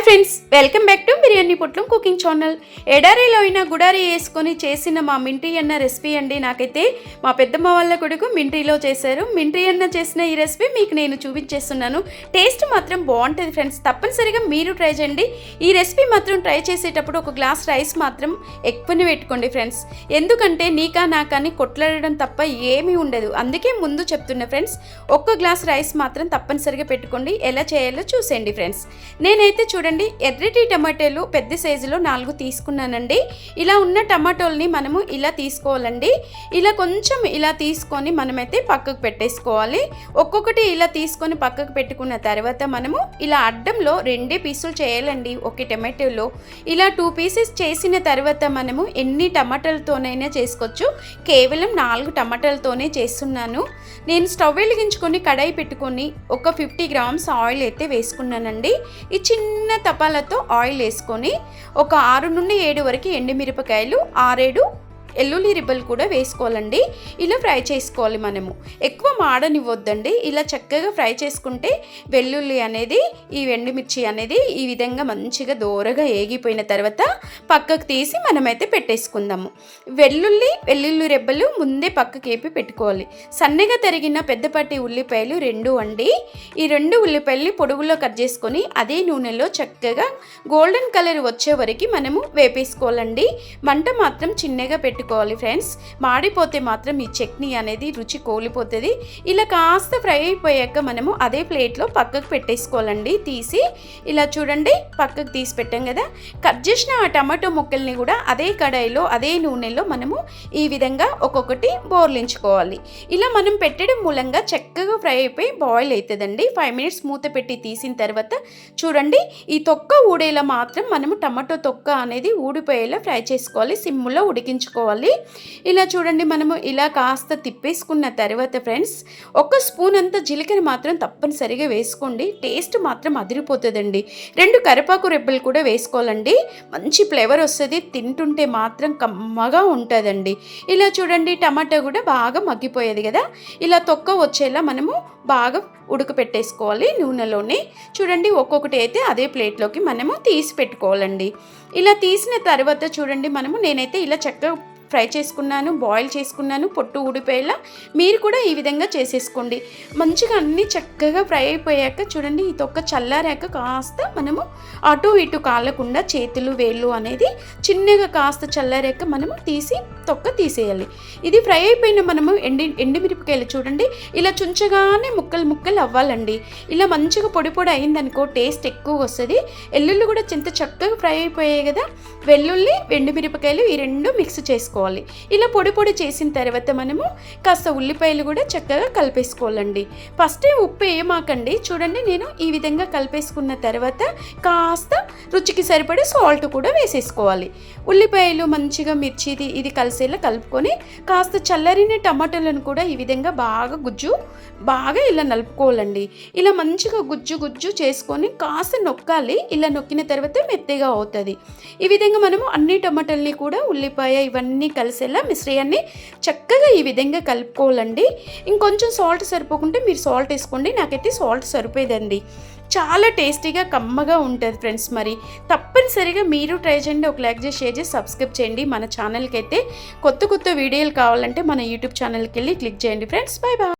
Friends, welcome back to biryani పొట్లం cooking channel. ఎడారిలో అయినా గుడారి వేసుకొని చేసిన మా మింట్రీ అన్న రెసిపీ అండి. నాకైతే మా పెద్దమ్మ వాళ్ళ కొడుకు మింట్రీలో చేశారు. మింట్రీ అన్న చేసిన ఈ రెసిపీ మీకు నేను చూపించేస్తున్నాను. టేస్ట్ మాత్రం బాగుంటుంది ఫ్రెండ్స్, తప్పనిసరిగా మీరు ట్రై చేయండి. ఈ రెసిపీ మాత్రం ట్రై చేసేటప్పుడు ఒక గ్లాస్ రైస్ మాత్రం ఎక్కువనే పెట్టుకోండి ఫ్రెండ్స్. ఎందుకంటే నీకా నాకాని కొట్లాడడం తప్ప ఏమీ ఉండదు. అందుకే ముందు చెప్తున్నా ఫ్రెండ్స్, ఒక్క గ్లాస్ రైస్ మాత్రం తప్పనిసరిగా పెట్టుకోండి. ఎలా చేయాలో చూసేయండి ఫ్రెండ్స్. నేనైతే చూడండి, ఎర్రటి టమాటాలు పెద్ద సైజులో 4 తీసుకున్నానండి. ఇలా ఉన్న టమాటోల్ని మనము ఇలా తీసుకోవాలండి. ఇలా కొంచెం ఇలా తీసుకొని మనమైతే పక్కకు పెట్టేసుకోవాలి. ఒక్కొక్కటి ఇలా తీసుకొని పక్కకు పెట్టుకున్న తర్వాత మనము ఇలా అడ్డంలో 2 పీసులు చేయాలండి. ఒక టమాటోలో ఇలా 2 పీసెస్ చేసిన తర్వాత మనము ఎన్ని టమాటాలతోనైనా చేసుకోవచ్చు. కేవలం 4 టమాటాలతోనే చేస్తున్నాను. నేను స్టవ్ వెలిగించుకొని కడాయి పెట్టుకొని ఒక 50 గ్రామ్స్ ఆయిల్ అయితే వేసుకున్నానండి. ఈ చిన్న తపాలతో ఆయిల్ వేసుకొని ఒక 6 నుండి 7 వరకు ఎండుమిరపకాయలు, 6-7 ఎల్లుల్లి రిబ్బలు కూడా వేసుకోవాలండి. ఇలా ఫ్రై చేసుకోవాలి. మనము ఎక్కువ మాడనివ్వద్దండి. ఇలా చక్కగా ఫ్రై చేసుకుంటే వెల్లుల్లి అనేది, ఈ ఎండుమిర్చి అనేది ఈ విధంగా మంచిగా దోరగా ఏగిపోయిన తర్వాత పక్కకు తీసి మనమైతే పెట్టేసుకుందాము. వెల్లుల్లి రెబ్బలు ముందే పక్కకి వేపి పెట్టుకోవాలి. సన్నగా తరిగిన పెద్దపాటి ఉల్లిపాయలు 2 అండి. ఈ 2 ఉల్లిపాయలని పొడుగులో కట్ చేసుకొని అదే నూనెలో చక్కగా గోల్డెన్ కలర్ వచ్చే వరకు మనము వేపేసుకోవాలండి. మంట మాత్రం చిన్నగా పెట్టుకోవాలి ఫ్రెండ్స్. మాడిపోతే మాత్రం ఈ చట్నీ అనేది రుచి కోల్పోతుంది. ఇలా కాస్త ఫ్రై అయిపోయాక మనము అదే ప్లేట్లో పక్కకు పెట్టేసుకోవాలండి. తీసి ఇలా చూడండి, పక్కకు తీసి పెట్టాం కదా. కట్ చేసిన ఆ టమాటో ముక్కల్ని కూడా అదే కడాయిలో అదే నూనెలో మనము ఈ విధంగా ఒక్కొక్కటి బోర్లించుకోవాలి. ఇలా మనం పెట్టడం మూలంగా చక్కగా ఫ్రై అయిపోయి బాయిల్ అవుతుందండి. 5 మినిట్స్ మూత పెట్టి తీసిన తర్వాత చూడండి, ఈ తొక్క ఊడేలా మాత్రం మనము టమాటో తొక్క అనేది ఊడిపోయేలా ఫ్రై చేసుకోవాలి. సిమ్ములో ఉడికించుకోవాలి. ఇలా చూడండి, మనము ఇలా కాస్త తిప్పేసుకున్న తర్వాత ఫ్రెండ్స్, 1 స్పూన్ అంత జీలకర్ర మాత్రం తప్పనిసరిగా వేసుకోండి. టేస్ట్ మాత్రం అదిరిపోతుందండి. 2 కరివేపాకు రెబ్బలు కూడా వేసుకోవాలండి. మంచి ఫ్లేవర్ వస్తుంది. తింటుంటే మాత్రం కమ్మగా ఉంటుందండి. ఇలా చూడండి, టమాటా కూడా బాగా మగ్గిపోయేది కదా. ఇలా తొక్క వచ్చేలా మనము బాగా ఉడకపెట్టేసుకోవాలి నూనెలోనే. చూడండి, ఒక్కొక్కటి అయితే అదే ప్లేట్లోకి మనము తీసి పెట్టుకోవాలండి. ఇలా తీసిన తర్వాత చూడండి, నేనైతే ఇలా చక్కగా ఫ్రై చేసుకున్నాను, బాయిల్ చేసుకున్నాను, పొట్టు ఊడిపోయేలా. మీరు కూడా ఈ విధంగా చేసేసుకోండి. మంచిగా అన్నీ చక్కగా ఫ్రై అయిపోయాక చూడండి, ఈ తొక్క చల్లారాక కాస్త మనము అటు ఇటు కాలకుండా చేతులు వేళ్ళు అనేది చిన్నగా కాస్త చల్లారాక మనము తీసి తొక్క తీసేయాలి. ఇది ఫ్రై అయిపోయిన మనము ఎండుమిరపకాయలు చూడండి, ఇలా చుంచగానే ముక్కలు అవ్వాలండి. ఇలా మంచిగా పొడి అయిందనుకో టేస్ట్ ఎక్కువ వస్తుంది. ఎల్లుల్లి కూడా ఎంత చక్కగా ఫ్రై అయిపోయాయి కదా. వెల్లుల్లి, ఎండుమిరపకాయలు ఈ 2 మిక్స్ చేసుకోవాలి. ఇలా పొడి చేసిన తర్వాత మనము కాస్త ఉల్లిపాయలు కూడా చక్కగా కలిపేసుకోవాలండి. ఫస్ట్ ఉప్పు వేయమాకండి. చూడండి, నేను ఈ విధంగా కలిపేసుకున్న తర్వాత కాస్త రుచికి సరిపడే సాల్ట్ కూడా వేసేసుకోవాలి. ఉల్లిపాయలు మంచిగా మిర్చిది ఇది కలిసేలా కలుపుకొని కాస్త చల్లారిన టమాటాలను కూడా ఈ విధంగా బాగా ఇలా నలుపుకోవాలండి. ఇలా మంచిగా గుజ్జు చేసుకొని కాస్త నొక్కాలి. ఇలా నొక్కిన తర్వాత మెత్తగా అవుతుంది. ఈ విధంగా మనము అన్ని టమాటాలని కూడా ఉల్లిపాయ ఇవన్నీ కలిసేలా మిశ్రయాన్ని చక్కగా ఈ విధంగా కలుపుకోవాలండి. ఇంకొంచెం సాల్ట్ సరిపోకుంటే మీరు సాల్ట్ వేసుకోండి. నాకైతే సాల్ట్ సరిపోయేదండి. చాలా టేస్టీగా కమ్మగా ఉంటుంది ఫ్రెండ్స్. మరి తప్పనిసరిగా మీరు ట్రై చేయండి. ఒక లైక్ చేసి, షేర్ చేసి, సబ్స్క్రైబ్ చేయండి. మన ఛానల్కి అయితే కొత్త వీడియోలు కావాలంటే మన యూట్యూబ్ ఛానల్కి వెళ్ళి క్లిక్ చేయండి ఫ్రెండ్స్. బాయ్.